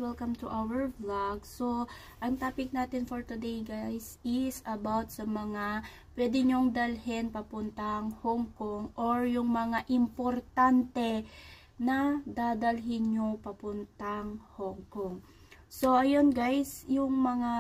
welcome to our vlog. So, ang topic natin for today guys is about sa mga pwede nyong dalhin papuntang Hong Kong or yung mga importante na dadalhin nyo papuntang Hong Kong. So, ayun guys, yung mga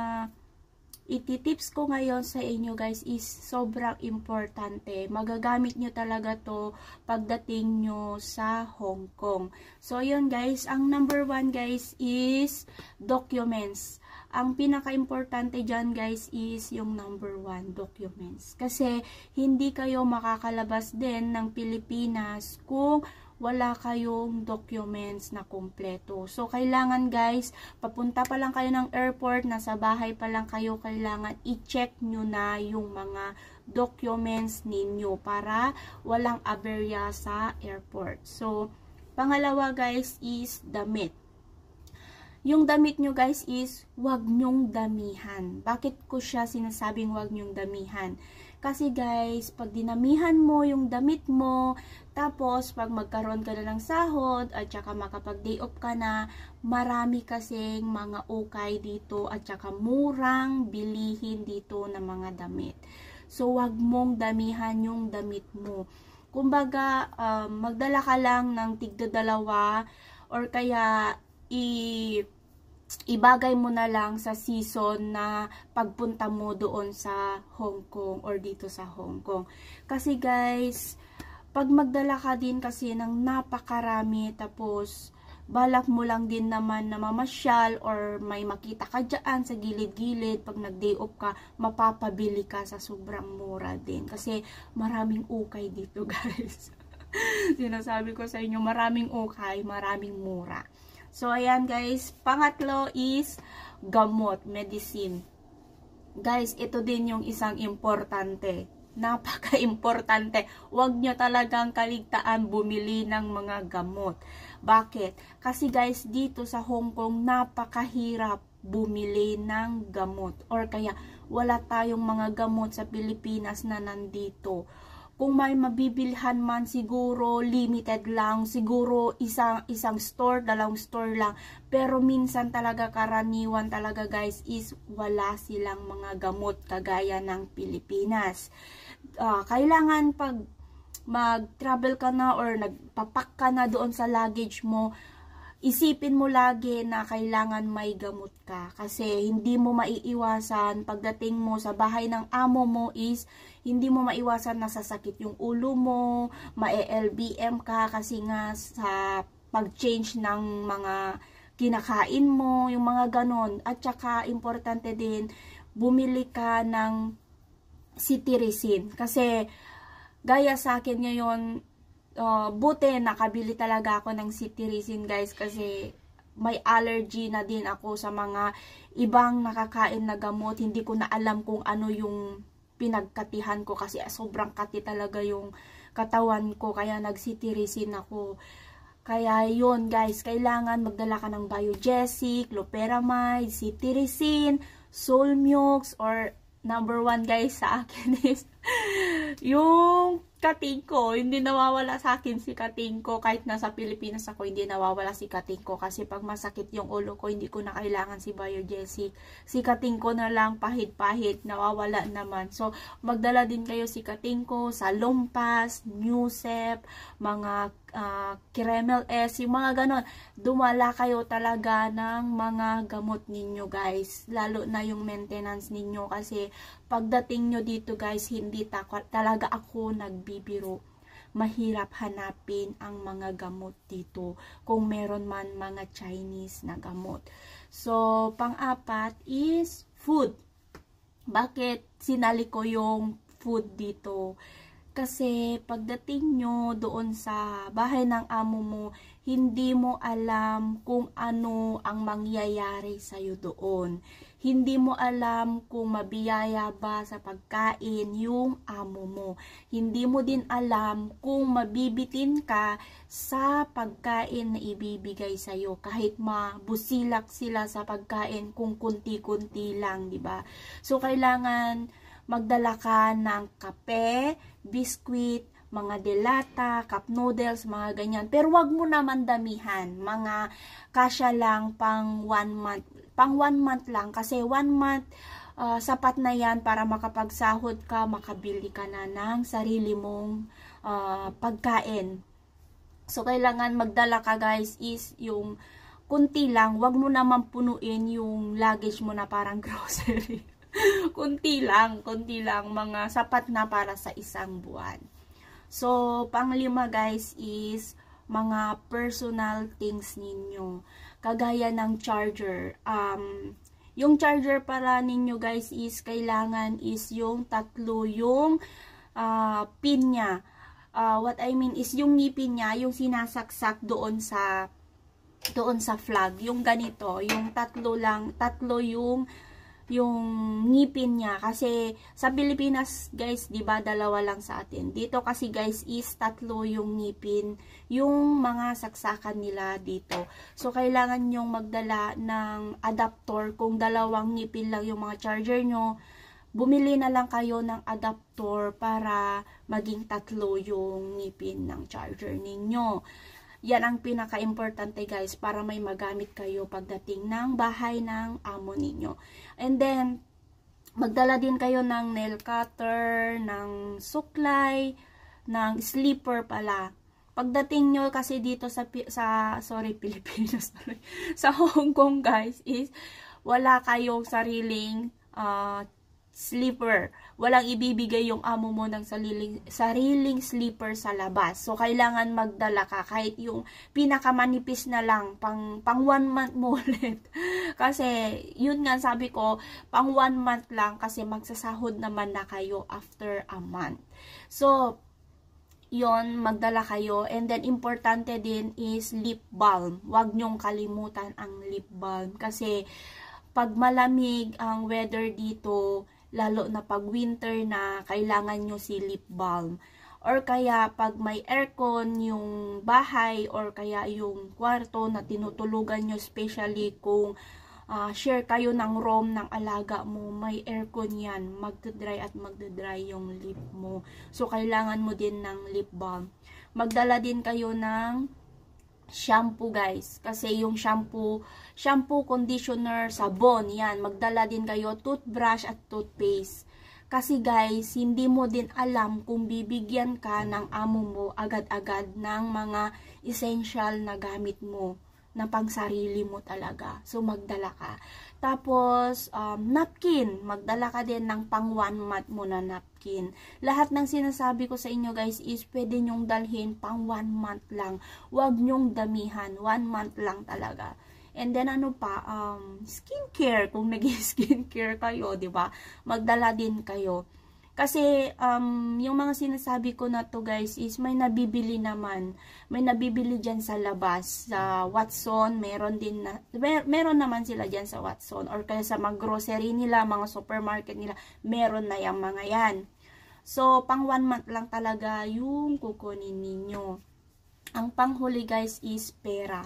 ititips ko ngayon sa inyo guys is sobrang importante. Magagamit nyo talaga to pagdating nyo sa Hong Kong. So, yun guys, ang number 1 guys is documents. Ang pinaka-importante dyan guys is yung number 1, documents. Kasi hindi kayo makakalabas din ng Pilipinas kung wala kayong documents na kumpleto. So, kailangan guys, papunta pa lang kayo ng airport, nasa bahay pa lang kayo, kailangan i-check nyo na yung mga documents ninyo para walang aberya sa airport. So, pangalawa guys is damit. Yung damit nyo guys is wag nyong damihan. Bakit ko siya sinasabing wag nyong damihan? Kasi guys, pag dinamihan mo yung damit mo, tapos pag magkaroon ka na ng sahod at saka makapag-day off ka na, marami kasing mga ukay dito at saka murang bilihin dito ng mga damit. So, wag mong damihan yung damit mo. Kumbaga, magdala ka lang ng tigda-dalawa or kaya ibagay mo na lang sa season na pagpunta mo doon sa Hong Kong or dito sa Hong Kong. Kasi guys, pag magdala ka din kasi ng napakarami tapos balak mo lang din naman na mamasyal or may makita ka dyan sa gilid-gilid, pag nag-day off ka, mapapabili ka sa sobrang mura din. Kasi maraming ukay dito guys. Sinasabi ko sa inyo, maraming ukay, maraming mura. So, ayan guys. Pangatlo is gamot, medicine. Guys, ito din yung isang importante. Napaka-importante. Huwag nyo talagang kaligtaan bumili ng mga gamot. Bakit? Kasi guys, dito sa Hong Kong, napakahirap bumili ng gamot. Or kaya, wala tayong mga gamot sa Pilipinas na nandito. Kung may mabibilhan man, siguro limited lang, siguro isang store, dalawang store lang. Pero minsan talaga karaniwan talaga guys is wala silang mga gamot kagaya ng Pilipinas. Kailangan pag mag-travel ka na or nagpapak ka na doon sa luggage mo, isipin mo lagi na kailangan may gamot ka. Kasi hindi mo maiiwasan pagdating mo sa bahay ng amo mo is hindi mo maiwasan na sasakit yung ulo mo, ma-LBM ka kasi nga sa pag-change ng mga kinakain mo, yung mga ganon. At saka importante din, bumili ka ng cetirizine. Kasi gaya sa akin ngayon, buti nakabili talaga ako ng cetirizine guys kasi may allergy na din ako sa mga ibang nakakain na gamot. Hindi ko na alam kung ano yung pinagkatihan ko kasi sobrang kati talaga yung katawan ko kaya nag-cetirizine ako. Kaya yun guys, kailangan magdala ka ng Biogesic, Loperamide, cetirizine, Solmux, or number 1 guys sa akin is yung kating ko. Hindi nawawala sa akin si kating ko. Kahit nasa Pilipinas ako, hindi nawawala si kating ko. Kasi pag masakit yung ulo ko, hindi ko na kailangan si Biogesic. Si kating ko na lang, pahit-pahit, nawawala naman. So, magdala din kayo si kating ko, sa Lumpas, Newsep, mga Kiremel S, yung mga ganon. Dumala kayo talaga ng mga gamot ninyo guys. Lalo na yung maintenance ninyo kasi pagdating nyo dito guys, hindi talaga ako nagbibiro. Mahirap hanapin ang mga gamot dito kung meron man mga Chinese na gamot. So, pang-apat is food. Bakit sinali ko yung food dito? Kasi pagdating nyo doon sa bahay ng amo mo, hindi mo alam kung ano ang mangyayari sa'yo doon. Hindi mo alam kung mabiyaya ba sa pagkain yung amo mo. Hindi mo din alam kung mabibitin ka sa pagkain na ibibigay sa'yo. Kahit mabusilak sila sa pagkain kung kunti-kunti lang, diba? So, kailangan magdala ka ng kape, biskwit, mga delata, cup noodles, mga ganyan. Pero wag mo naman damihan, mga kasya lang pang 1 month. Pang 1 month lang, kasi 1 month, sapat na yan para makapagsahod ka, makabili ka na ng sarili mong pagkain. So, kailangan magdala ka guys is yung kunti lang, wag mo naman punuin yung luggage mo na parang grocery. kunti lang, mga sapat na para sa isang buwan. So, panglima guys is mga personal things ninyo. Kagaya ng charger. Yung charger para ninyo guys is kailangan is yung tatlo yung pin niya. What I mean is yung ngipin niya, yung sinasaksak doon sa flag, yung ganito, yung tatlo yung ngipin niya, kasi sa Pilipinas guys, 'di ba, dalawa lang sa atin. Dito kasi guys is tatlo yung ngipin, yung mga saksakan nila dito. So kailangan nyong magdala ng adapter kung dalawang ngipin lang yung mga charger nyo. Bumili na lang kayo ng adapter para maging tatlo yung ngipin ng charger ninyo. Yan ang pinaka-importante guys, para may magamit kayo pagdating ng bahay ng amo ninyo. And then, magdala din kayo ng nail cutter, ng suklay, ng slipper pala. Pagdating nyo kasi dito sa Pilipinas, sa Hong Kong guys, is wala kayong sariling slipper. Walang ibibigay yung amo mo ng sariling slipper sa labas. So, kailangan magdala ka kahit yung pinakamanipis na lang, pang 1 month mo ulit. Kasi, yun nga sabi ko, pang 1 month lang kasi magsasahod naman na kayo after a month. So, yun, magdala kayo. And then, importante din is lip balm. Huwag nyong kalimutan ang lip balm. Kasi, pag malamig ang weather dito, lalo na pag winter na, kailangan nyo si lip balm. Or kaya pag may aircon yung bahay or kaya yung kwarto na tinutulugan nyo, especially kung share kayo ng room ng alaga mo, may aircon yan, magdadry at magdadry yung lip mo. So kailangan mo din ng lip balm. Magdala din kayo ng shampoo guys, kasi yung shampoo, conditioner, sabon, yan, magdala din kayo, toothbrush at toothpaste. Kasi guys, hindi mo din alam kung bibigyan ka ng amo mo agad-agad ng mga essential na gamit mo, na pangsarili mo talaga. So magdala ka. Tapos, napkin. Magdala ka din ng pang 1 month mo na napkin. Lahat ng sinasabi ko sa inyo guys is pwede nyong dalhin pang 1 month lang. Huwag nyong damihan. 1 month lang talaga. And then ano pa, skincare. Kung nag-skincare kayo, di ba? Magdala din kayo. Kasi, yung mga sinasabi ko na to guys is may nabibili naman. May nabibili dyan sa labas. Sa Watson, meron naman sila dyan sa Watson. Or kaya sa mga grocery nila, mga supermarket nila, meron na yung mga yan. So, pang 1 month lang talaga yung kukunin ninyo. Ang panghuli guys is pera.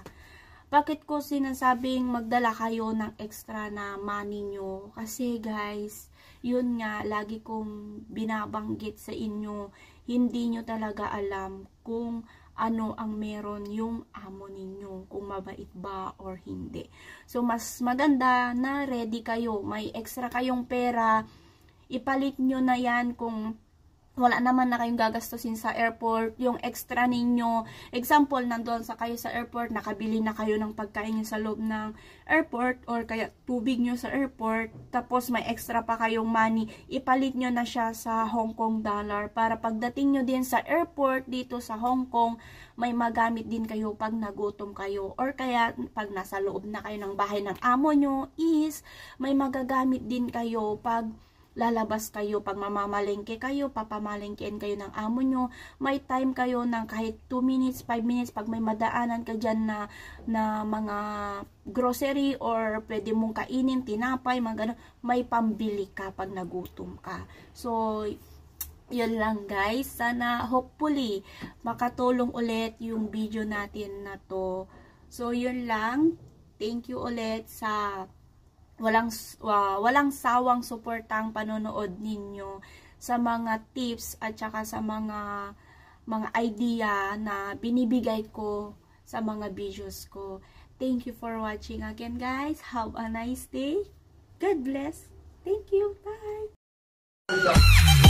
Bakit ko sinasabing magdala kayo ng extra na money nyo? Kasi guys, yun nga, lagi kong binabanggit sa inyo, hindi nyo talaga alam kung ano ang meron yung amo ninyo, kung mabait ba or hindi. So, mas maganda na ready kayo, may extra kayong pera, ipalit nyo na yan kung wala naman na kayong gagastusin sa airport, yung extra ninyo. Example, nandoon sa kayo sa airport, nakabili na kayo ng pagkain nyo sa loob ng airport, or kaya tubig nyo sa airport, tapos may extra pa kayong money, ipalit nyo na siya sa Hong Kong dollar, para pagdating nyo din sa airport dito sa Hong Kong, may magamit din kayo pag nagutom kayo, or kaya pag nasa loob na kayo ng bahay ng amo nyo, is may magagamit din kayo pag lalabas kayo, pag mamamalengke kayo, papamalengkein kayo ng amo nyo, may time kayo ng kahit 2 minutes, 5 minutes, pag may madaanan ka dyan na mga grocery or pwede mong kainin, tinapay, mga ganun, may pambili ka pag nagutom ka. So, yun lang guys. Sana, hopefully, makatulong ulit yung video natin na to. So, yun lang. Thank you ulit sa walang sawang suportang panonood ninyo sa mga tips at saka sa mga mga idea na binibigay ko sa mga videos ko. Thank you for watching again, guys. Have a nice day. God bless. Thank you. Bye.